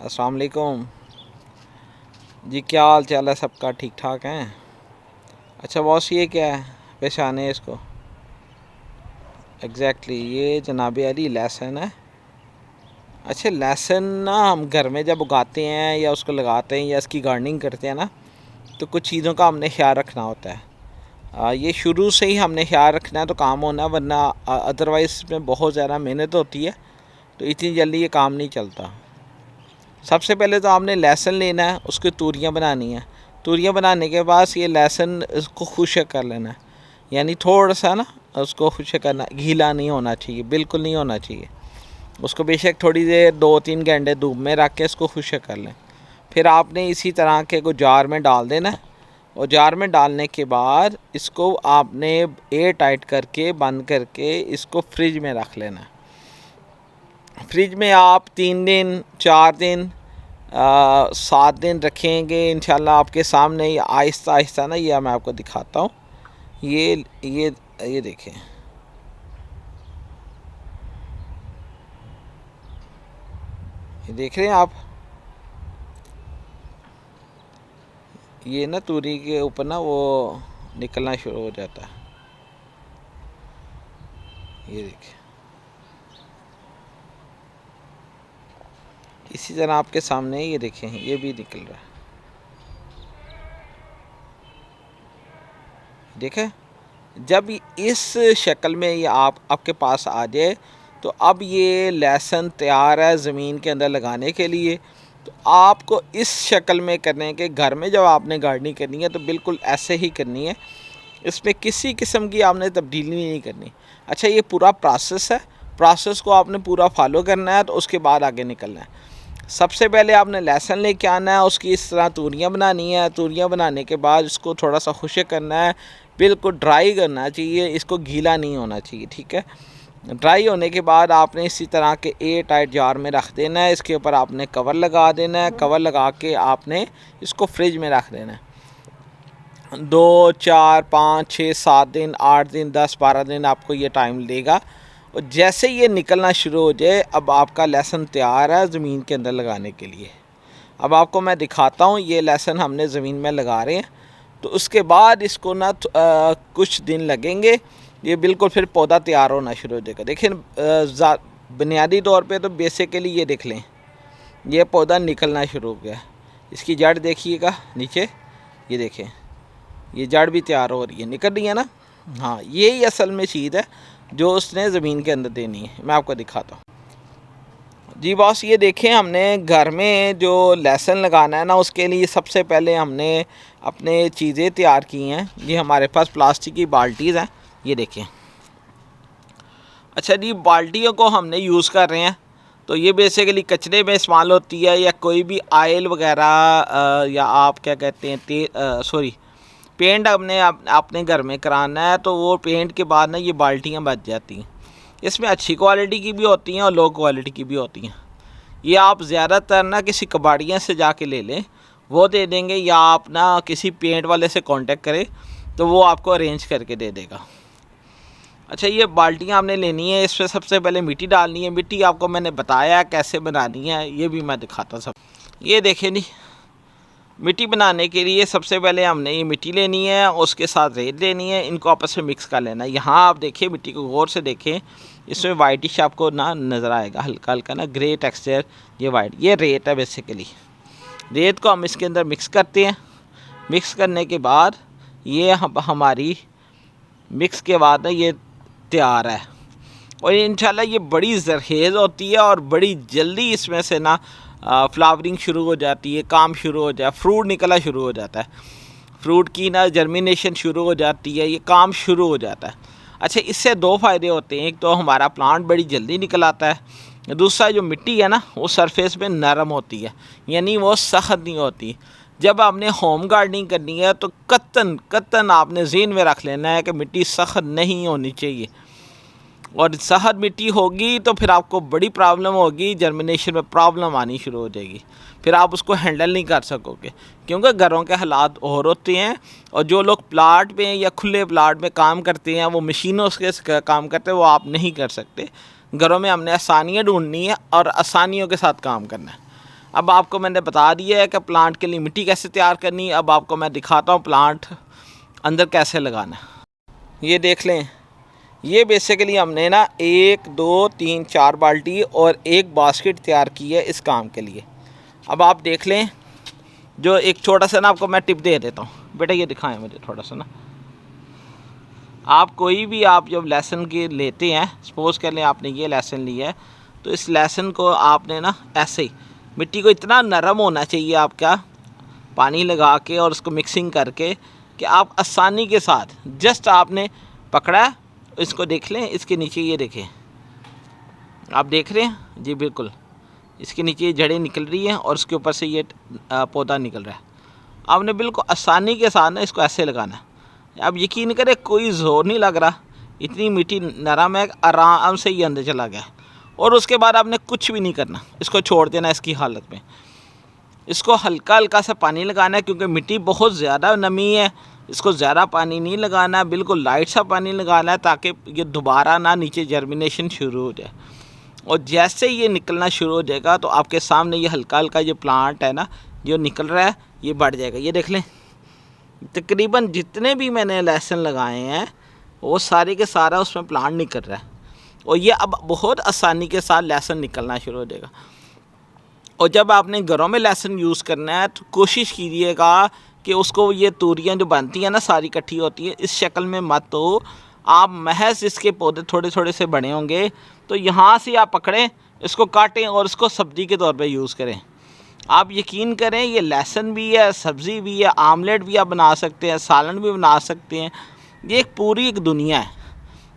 अस्सलाम वालेकुम जी। क्या हाल चाल है सबका? ठीक ठाक हैं? अच्छा बॉस, ये क्या है पेशाने इसको? एग्जैक्टली ये जनाब अली लहसुन है। अच्छा, लहसुन ना हम घर में जब उगाते हैं या उसको लगाते हैं या इसकी गार्डनिंग करते हैं ना, तो कुछ चीज़ों का हमने ख्याल रखना होता है। ये शुरू से ही हमने ख्याल रखना है तो काम होना, वरना अदरवाइज़ इसमें बहुत ज़्यादा मेहनत होती है, तो इतनी जल्दी ये काम नहीं चलता। सबसे पहले तो आपने लहसुन लेना है, उसकी तूरियाँ बनानी है। तूरियाँ बनाने के बाद ये लहसुन इसको खुश्क कर लेना है, यानी थोड़ा सा ना उसको खुश्क करना, गीला नहीं होना चाहिए, बिल्कुल नहीं होना चाहिए। उसको बेशक थोड़ी देर 2-3 घंटे धूप में रख के इसको खुश्क कर लें। फिर आपने इसी तरह के को जार में डाल देना है, और जार में डालने के बाद इसको आपने एयर टाइट करके बंद करके इसको फ्रिज में रख लेना है। फ्रिज में आप 3 दिन 4 दिन 7 दिन रखेंगे इंशाल्लाह, आपके सामने ही आहिस्ता आहिस्ता ना, ये मैं आपको दिखाता हूँ। ये देखें, ये देख रहे हैं आप? ये ना तूरी के ऊपर ना वो निकलना शुरू हो जाता है। ये देखिए, इसी तरह आपके सामने ये देखें, ये भी निकल रहा है। देखें, जब इस शक्ल में ये आपके पास आ जाए, तो अब ये लहसुन तैयार है ज़मीन के अंदर लगाने के लिए। तो आपको इस शक्ल में करने के, घर में जब आपने गार्डनिंग करनी है तो बिल्कुल ऐसे ही करनी है, इसमें किसी किस्म की आपने तब्दीली नहीं करनी। अच्छा, ये पूरा प्रोसेस है, प्रोसेस को आपने पूरा फॉलो करना है, तो उसके बाद आगे निकलना है। सबसे पहले आपने लहसुन लेके आना है, उसकी इस तरह तूरियाँ बनानी है। तूरियाँ बनाने के बाद इसको थोड़ा सा खुश्क करना है, बिल्कुल ड्राई करना चाहिए, इसको गीला नहीं होना चाहिए, ठीक है। ड्राई होने के बाद आपने इसी तरह के एयर टाइट जार में रख देना है। इसके ऊपर आपने कवर लगा देना है। कवर लगा के आपने इसको फ्रिज में रख देना है। 2 4 5 6 7 दिन 8 दिन 10 12 दिन आपको ये टाइम लेगा। और जैसे ये निकलना शुरू हो जाए, अब आपका लहसुन तैयार है ज़मीन के अंदर लगाने के लिए। अब आपको मैं दिखाता हूँ, ये लहसुन हमने ज़मीन में लगा रहे हैं। तो उसके बाद इसको ना कुछ दिन लगेंगे, ये बिल्कुल फिर पौधा तैयार होना शुरू हो जाएगा। देखिए, बुनियादी तौर पे तो बेसिकली ये देख लें, ये पौधा निकलना शुरू हो गया। इसकी जड़ देखिएगा नीचे, ये देखें, ये जड़ भी तैयार हो रही है, निकल रही है ना। हाँ, यही असल में चीज़ है जो उसने ज़मीन के अंदर देनी है। मैं आपको दिखाता हूँ जी बॉस। ये देखें, हमने घर में जो लहसुन लगाना है ना, उसके लिए सबसे पहले हमने अपने चीज़ें तैयार की हैं। ये हमारे पास प्लास्टिक की बाल्टीज़ हैं, ये देखें। अच्छा जी, बाल्टियों को हमने यूज़ कर रहे हैं, तो ये बेसिकली कचरे में इस्तेमाल होती है, या कोई भी आयल वगैरह या आप क्या कहते हैं पेंट हमने अपने घर में कराना है, तो वो पेंट के बाद ना ये बाल्टियाँ बच जाती हैं। इसमें अच्छी क्वालिटी की भी होती हैं और लो क्वालिटी की भी होती हैं। ये आप ज़्यादातर ना किसी कबाड़िया से जाके ले लें, वो दे देंगे, या आप ना किसी पेंट वाले से कांटेक्ट करें तो वो आपको अरेंज करके दे देगा। अच्छा, ये बाल्टियाँ आपने लेनी है, इसमें सबसे पहले मिट्टी डालनी है। मिट्टी आपको मैंने बताया कैसे बनानी है, ये भी मैं दिखाता सब। ये देखें जी, मिट्टी बनाने के लिए सबसे पहले हमने ये मिट्टी लेनी है, उसके साथ रेत लेनी है, इनको आपस में मिक्स कर लेना है। यहाँ आप देखिए, मिट्टी को गौर से देखें, इसमें वाइटिश आपको ना नज़र आएगा, हल्का हल्का ना ग्रे टेक्सचर। ये वाइट, ये रेत है बेसिकली। रेत को हम इसके अंदर मिक्स करते हैं। मिक्स करने के बाद ये हमारी मिक्स के बाद ना ये तैयार है, और इंशाल्लाह ये बड़ी जरखेज़ होती है और बड़ी जल्दी इसमें से ना फ्लावरिंग शुरू हो जाती है, काम शुरू हो जाए, फ्रूट निकलना शुरू हो जाता है, फ्रूट की ना जर्मिनेशन शुरू हो जाती है, ये काम शुरू हो जाता है। अच्छा, इससे 2 फ़ायदे होते हैं। एक तो हमारा प्लांट बड़ी जल्दी निकल आता है, दूसरा जो मिट्टी है ना, वो सरफेस पे नरम होती है, यानी वो सख्त नहीं होती। जब आपने होम गार्डनिंग करनी है तो कत्तन आपने ज़हन में रख लेना है कि मिट्टी सख्त नहीं होनी चाहिए, और सख्त मिट्टी होगी तो फिर आपको बड़ी प्रॉब्लम होगी, जर्मिनेशन में प्रॉब्लम आनी शुरू हो जाएगी, फिर आप उसको हैंडल नहीं कर सकोगे, क्योंकि घरों के हालात और होते हैं। और जो लोग प्लाट में या खुले प्लाट में काम करते हैं, वो मशीनों से काम करते हैं, वो आप नहीं कर सकते। घरों में हमने आसानियाँ ढूंढनी है और आसानियों के साथ काम करना है। अब आपको मैंने बता दिया है कि प्लांट के लिए मिट्टी कैसे तैयार करनी है। अब आपको मैं दिखाता हूँ प्लांट अंदर कैसे लगाना है। ये देख लें, ये बेसिकली हमने ना 1 2 3 4 बाल्टी और एक बास्केट तैयार की है इस काम के लिए। अब आप देख लें, जो एक छोटा सा ना आपको मैं टिप दे देता हूँ। बेटा ये दिखाएं मुझे थोड़ा सा ना। आप कोई भी आप जब लेसन के लेते हैं, सपोज़ कर लें आपने ये लेसन लिया है, तो इस लेसन को आपने ना ऐसे ही मिट्टी को इतना नरम होना चाहिए आपका, पानी लगा के और उसको मिक्सिंग करके, कि आप आसानी के साथ जस्ट आपने पकड़ा, इसको देख लें। इसके नीचे ये देखें, आप देख रहे हैं जी, बिल्कुल इसके नीचे ये जड़ें निकल रही हैं और उसके ऊपर से ये पौधा निकल रहा है। आपने बिल्कुल आसानी के साथ ना इसको ऐसे लगाना है। आप यकीन करें कोई ज़ोर नहीं लग रहा, इतनी मिट्टी नरम है, आराम से ये अंदर चला गया। और उसके बाद आपने कुछ भी नहीं करना, इसको छोड़ देना इसकी हालत में। इसको हल्का हल्का सा पानी लगाना है, क्योंकि मिट्टी बहुत ज़्यादा नमी है, इसको ज़्यादा पानी नहीं लगाना है, बिल्कुल लाइट सा पानी लगाना है, ताकि ये दोबारा ना नीचे जर्मिनेशन शुरू हो जाए। और जैसे ये निकलना शुरू हो जाएगा तो आपके सामने ये हल्का हल्का ये प्लांट है ना जो निकल रहा है, ये बढ़ जाएगा। ये देख लें, तकरीबन जितने भी मैंने लहसुन लगाए हैं वो सारे के सारा उसमें प्लांट निकल रहा है। और ये अब बहुत आसानी के साथ लहसुन निकलना शुरू हो जाएगा। और जब आपने घरों में लहसुन यूज़ करना है तो कोशिश कीजिएगा कि उसको, ये तूरियाँ जो बनती हैं ना सारी इकट्ठी होती है, इस शक्ल में मत हो। आप महज इसके पौधे थोड़े थोड़े से बड़े होंगे तो यहाँ से आप पकड़ें, इसको काटें और इसको सब्ज़ी के तौर पे यूज़ करें। आप यकीन करें, ये लहसुन भी है, सब्ज़ी भी है, आमलेट भी आप बना सकते हैं, सालन भी बना सकते हैं। ये एक पूरी एक दुनिया है,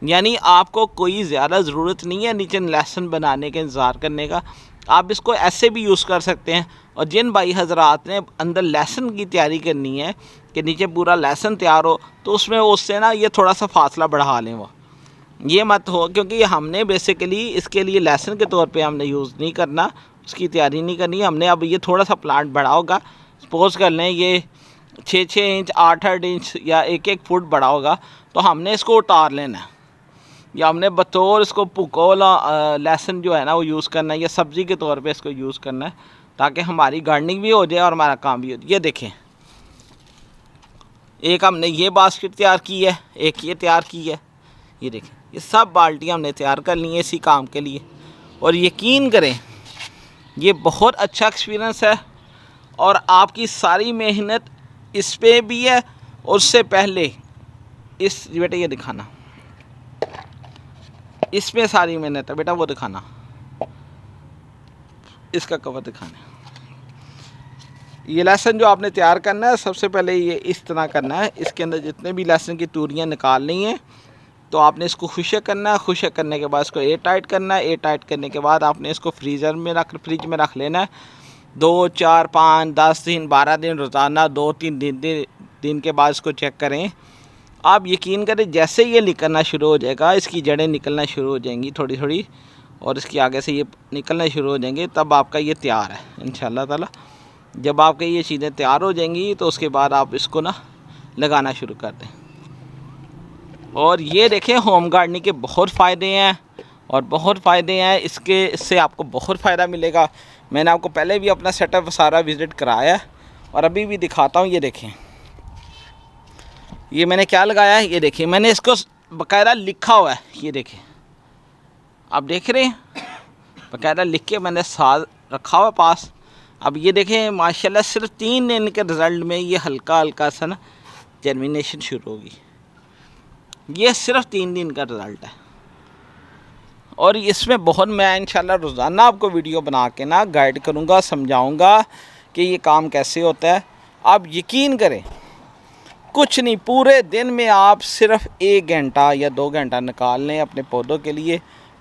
यानी आपको कोई ज़्यादा ज़रूरत नहीं है नीचे लहसुन बनाने के इंतज़ार करने का। आप इसको ऐसे भी यूज़ कर सकते हैं। और जिन भाई हजरात ने अंदर लहसुन की तैयारी करनी है कि नीचे पूरा लहसुन तैयार हो, तो उसमें उससे ना ये थोड़ा सा फासला बढ़ा लें। वो ये मत हो, क्योंकि हमने बेसिकली इसके लिए लहसुन के तौर पे हमने यूज़ नहीं करना, उसकी तैयारी नहीं करनी हमने। अब ये थोड़ा सा प्लांट बड़ा होगा, सपोज़ कर लें ये 6-6 इंच 8-8 इंच या 1-1 फुट बड़ा होगा, तो हमने इसको उतार लेना है, या हमने बतौर इसको भुकोला लहसुन जो है ना वो यूज़ करना है, या सब्ज़ी के तौर पे इसको यूज़ करना है, ताकि हमारी गार्डनिंग भी हो जाए और हमारा काम भी हो जाए। ये देखें, एक हमने ये बास्केट तैयार की है, एक ये तैयार की है। ये देखें, ये सब बाल्टियाँ हमने तैयार कर ली हैं इसी काम के लिए। और यकीन करें ये बहुत अच्छा एक्सपीरियंस है, और आपकी सारी मेहनत इस पे भी है। और उससे पहले इस बेटा ये दिखाना, इसमें सारी मेहनत है बेटा, वो दिखाना, इसका कवर दिखाना। ये लहसुन जो आपने तैयार करना है, सबसे पहले ये इस तरह करना है। इसके अंदर जितने भी लहसुन की तूरियाँ निकालनी हैं, तो आपने इसको खुशक करना है। खुशक करने के बाद इसको एयर टाइट करना है। एयर टाइट करने के बाद आपने इसको फ्रीज में रख लेना है। 2 4 5 10 दिन 12 दिन रोज़ाना 2-3 दिन के बाद इसको चेक करें। आप यकीन करें, जैसे ये निकलना शुरू हो जाएगा, इसकी जड़ें निकलना शुरू हो जाएंगी थोड़ी थोड़ी, और इसके आगे से ये निकलना शुरू हो जाएंगे, तब आपका ये तैयार है इंशाल्लाह ताला। जब आपके ये चीज़ें तैयार हो जाएंगी तो उसके बाद आप इसको ना लगाना शुरू कर दें। और ये देखें, होम गार्डनिंग के बहुत फ़ायदे हैं, और बहुत फ़ायदे हैं इससे आपको बहुत फ़ायदा मिलेगा। मैंने आपको पहले भी अपना सेटअप सारा विज़िट कराया है, और अभी भी दिखाता हूँ। ये देखें, ये मैंने क्या लगाया है, ये देखिए, मैंने इसको बाकायदा लिखा हुआ है। ये देखें, आप देख रहे हैं, बाकायदा लिख के मैंने साथ रखा हुआ पास। अब ये देखें, माशाल्लाह सिर्फ 3 दिन के रिज़ल्ट में ये हल्का हल्का सा ना जर्मिनेशन शुरू होगी। ये सिर्फ 3 दिन का रिज़ल्ट है, और इसमें बहुत, मैं इंशाल्लाह रोज़ाना आपको वीडियो बना के ना गाइड करूँगा, समझाऊँगा कि ये काम कैसे होता है। आप यकीन करें, कुछ नहीं, पूरे दिन में आप सिर्फ 1 घंटा या 2 घंटा निकाल लें अपने पौधों के लिए,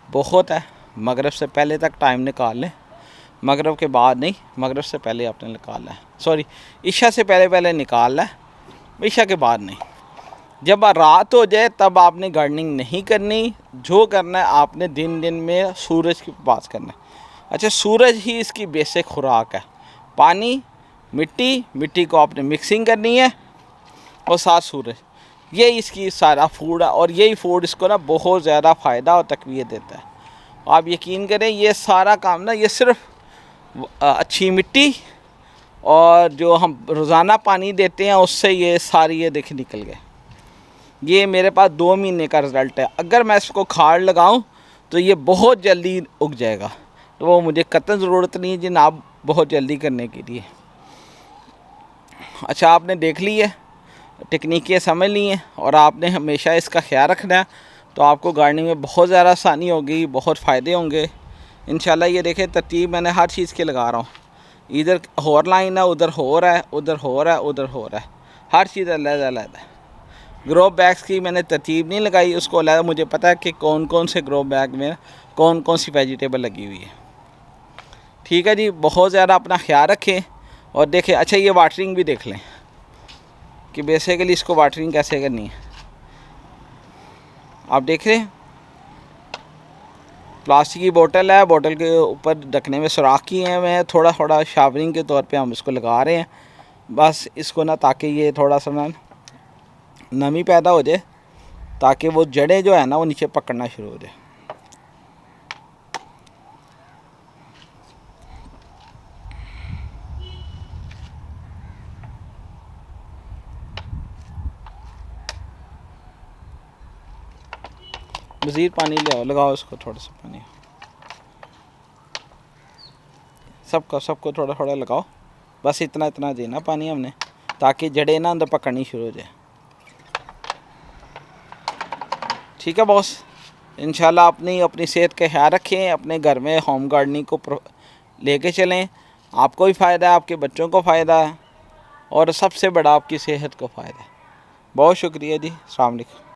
बहुत है। मगरिब से पहले तक टाइम निकाल लें, मगरिब के बाद नहीं, मगरिब से पहले आपने निकालना है, सॉरी इशा से पहले निकालना है, इशा के बाद नहीं। जब रात हो जाए तब आपने गार्डनिंग नहीं करनी। जो करना है आपने दिन में सूरज के पास करना है। अच्छा, सूरज ही इसकी बेसिक खुराक है। पानी, मिट्टी को आपने मिक्सिंग करनी है, और साथ सूरज, ये इसकी सारा फूड है। और यही फूड इसको ना बहुत ज़्यादा फ़ायदा और तकवीत देता है। आप यकीन करें, ये सारा काम ना, ये सिर्फ अच्छी मिट्टी और जो हम रोज़ाना पानी देते हैं उससे ये सारी ये देख निकल गए। ये मेरे पास 2 महीने का रिज़ल्ट है। अगर मैं इसको खाद लगाऊं तो ये बहुत जल्दी उग जाएगा, तो वो मुझे कतई ज़रूरत नहीं है जनाब बहुत जल्दी करने के लिए। अच्छा, आपने देख ली है, टेक्निकें समझ ली हैं और आपने हमेशा इसका ख्याल रखना है, तो आपको गार्डनिंग में बहुत ज़्यादा आसानी होगी, बहुत फ़ायदे होंगे इंशाल्लाह। ये देखें तरतीब मैंने हर चीज़ के लगा रहा हूँ। इधर होर लाइन है, उधर हो रहा है, उधर हो रहा है, उधर हो रहा है, हर चीज़ अलग-अलग है। ग्रो बैग्स की मैंने तरतीब नहीं लगाई, उसको अलग, मुझे पता है कि कौन कौन से ग्रो बैग में कौन कौन सी वेजिटेबल लगी हुई है। ठीक है जी, बहुत ज़्यादा अपना ख्याल रखें और देखें। अच्छा, ये वाटरिंग भी देख लें कि बेसिकली इसको वाटरिंग कैसे करनी है। आप देख रहे हैं प्लास्टिक की बोतल है, बोतल के ऊपर ढकने में सुराख किए हुए हैं, थोड़ा थोड़ा शावरिंग के तौर पे हम इसको लगा रहे हैं बस इसको ना, ताकि ये थोड़ा सा ना नमी पैदा हो जाए, ताकि वो जड़ें जो है ना वो नीचे पकड़ना शुरू हो जाए। मज़ीद पानी ले आओ, लगाओ इसको थोड़ा सा पानी, सबको थोड़ा थोड़ा लगाओ, बस इतना इतना देना पानी हमने, ताकि जड़ें ना अंदर पकड़नी शुरू हो जाए। ठीक है बॉस, इंशाल्लाह अपनी सेहत का ख्याल रखें, अपने घर में होम गार्डनिंग को लेके चलें। आपको भी फ़ायदा है, आपके बच्चों को फ़ायदा है और सबसे बड़ा आपकी सेहत को फ़ायदा है। बहुत शुक्रिया जी, अस्सलाम वालेकुम।